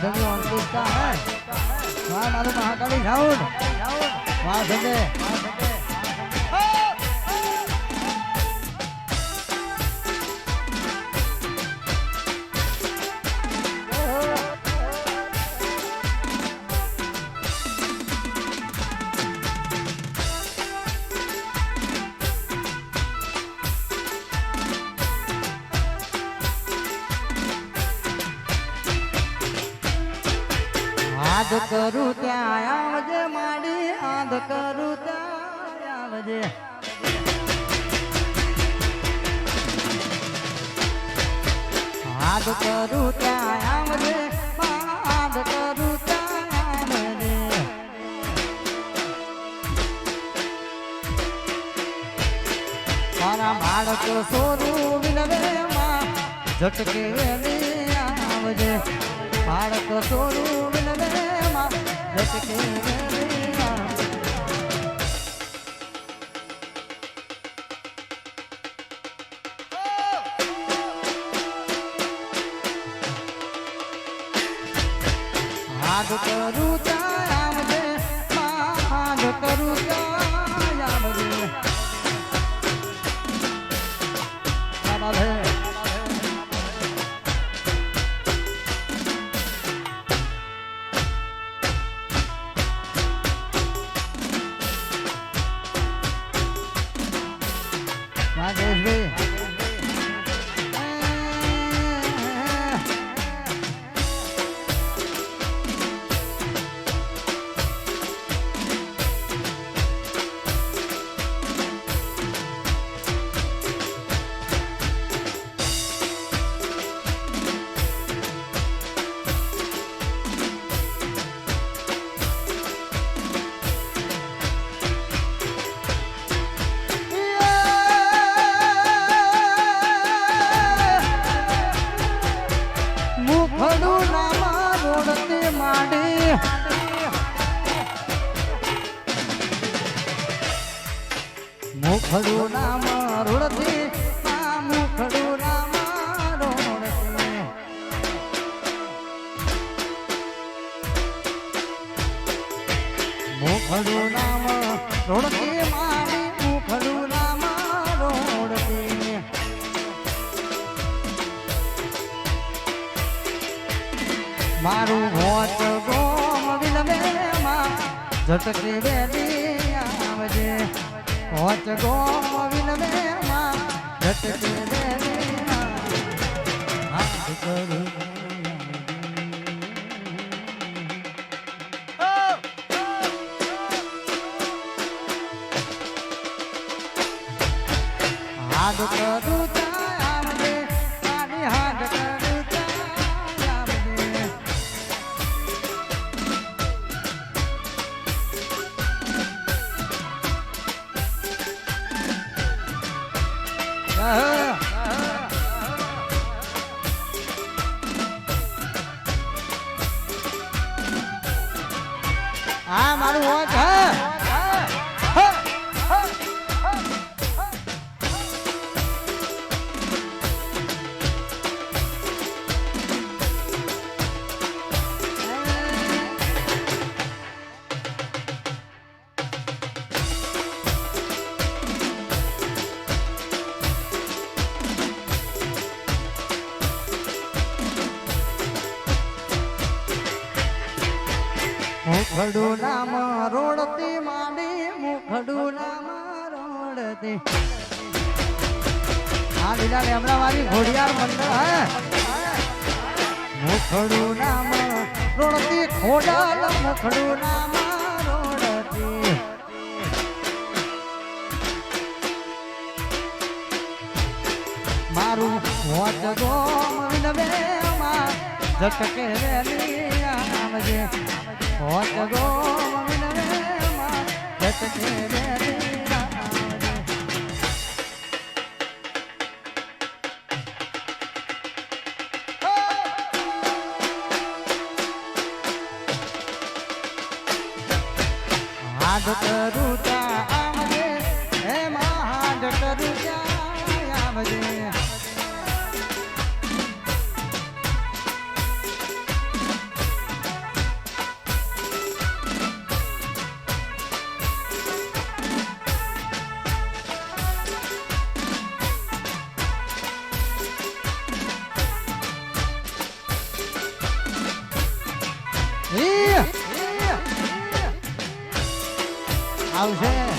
धनी अंकित का है वहाँ मालूम महाकाली साउंड वहाँ संजय आध करूँ त्या आवजे माडी आध करूँ त्या आवजे आध करूँ त्या आवजे आध करूँ त्या आवजे मारा बाळक सोरू विनवे मां झटके वेली आवजे बाळक सोरू विनवे मां झटके वेली आध करूँ त्या आवजे आध करूँ त्या आवजे राजेश भाई मुखड़ू नाम रोड़ती मुखड़ू नाम रोड़ती मुखड़ू नाम रोड़ती मारी मुखड़ू नाम रोड़ती मारू होत गोम विलमे मां झटके वेली आवजे होत गोम विलमे मां झटके वेली हाथ करूं हाथ करूं आवजे आनी हाथ करूं आवजे આ મારું વોચ હે मुखड़ू नाम रोड़ती मानी मुखड़ू नाम रोड़ती हाँ लीला ने हमला वाली घोड़ियार मंडल है मुखड़ू नाम रोड़ती खोड़ल मुखड़ू नाम रोड़ती मारू वोच गोम विनवे मां झटके वेली आवजे होत गोम विनवे मां झटके वेली आवजे हाथ करूं त्या आवजे हे मां हाथ करूं त्या आवजे આવશે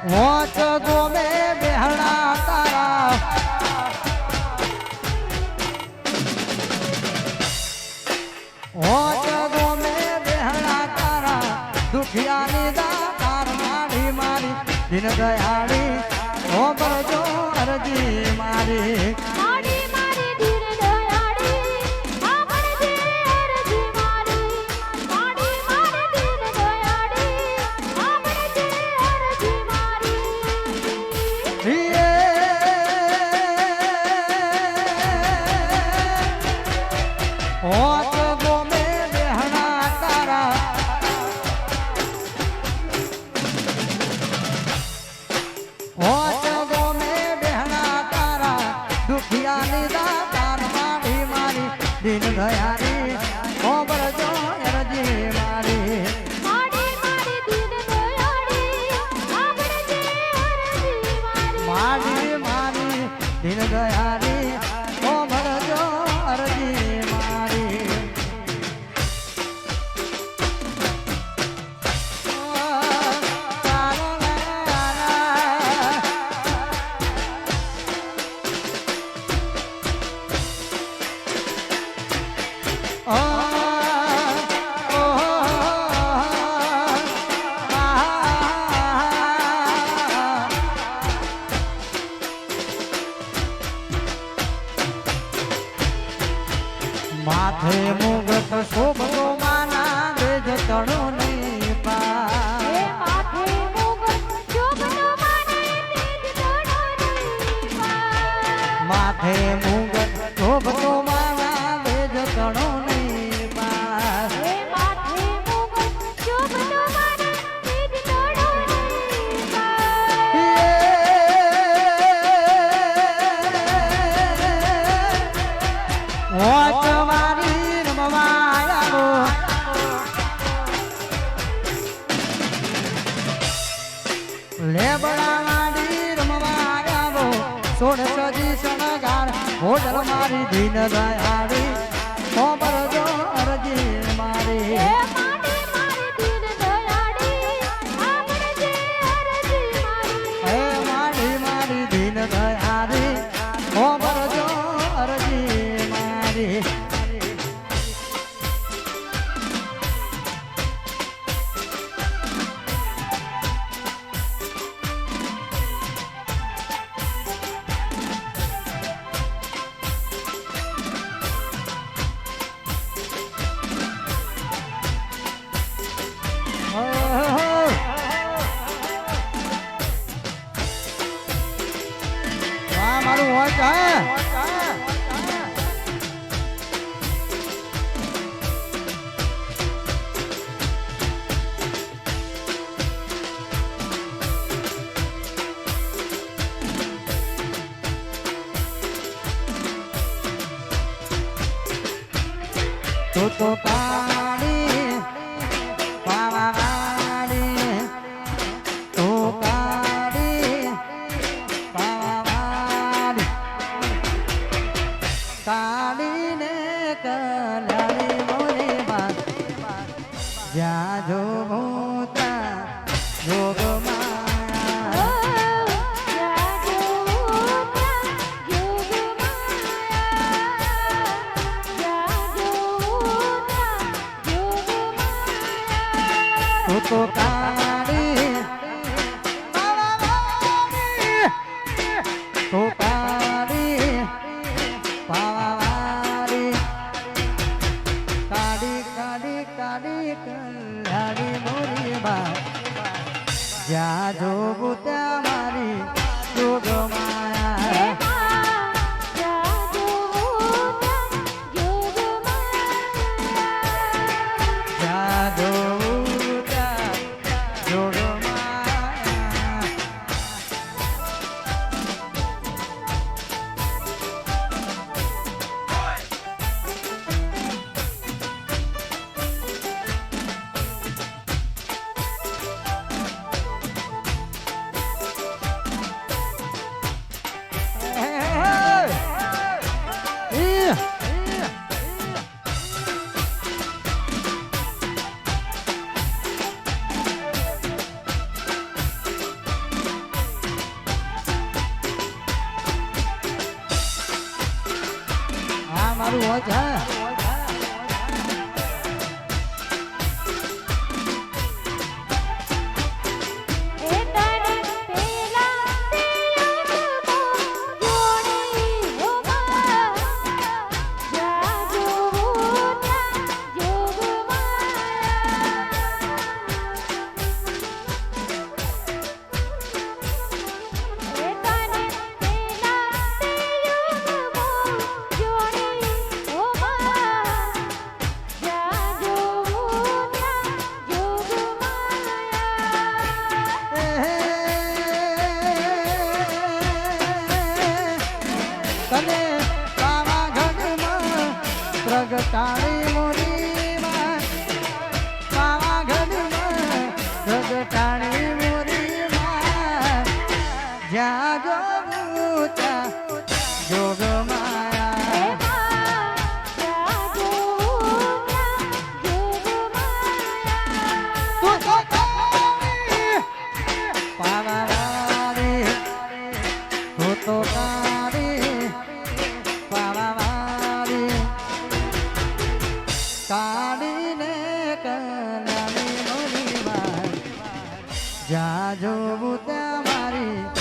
મોચ ગોમે બેહણા તારા મોચ ગોમે બેહણા તારા દુખિયાની દાતાર મારી મારી દિન દયાળી ઓ બરજો અરજી મારી હોત ગોમે બેહણા તારા હોત ગોમે બેહણા તારા દુખિયાની દાતાર મારી મારી દિન દયાળી ઓ બરજો અરજી મારી મારી મારી દિન દયાળી ઓ બરજો અરજી માથે મુગટ શોભતો માના વેજ તણો નહીં પા માથે મુગટ શોભતો માના વેજ તણો નહીં પા હોત મારી રમવાયાવો લેબડા મારી રમવાયાવો સોળ સજી શણગાર હોડલ મારી દીન દયાળી ઓ બરજો અરજી મારી હે મારી મારી દીન દયાળી ઓ બરજો અરજી મારી મારું વોચ હે તો કાળી પાવાવાળી તો કાળી પાવાવાળી કાળી ને કલાળી મોરી માં જ્યાં જો ભૂતા જોગ તો કાળી પાવાવાળી તો કાળી પાવાવાળી કાળી કાળી કાળી કલ્યાણી મોરી બા જ્યાં જોગું ત્યાં મારી જોગ માયા હારું હોય છે તને પાવાગઢમાં પ્રગટાડી મોરીમાં પાવાગઢમાં પ્રગટાડી મોરીમાં જ્યાં જોવું ત્યાં જોગ માયા તું તો તારી પાવાવાળી તું તો તારી પાવાવાળી કાઢીને કન્યાની મોરીમાં જ્યાં જોવું ત્યાં મારી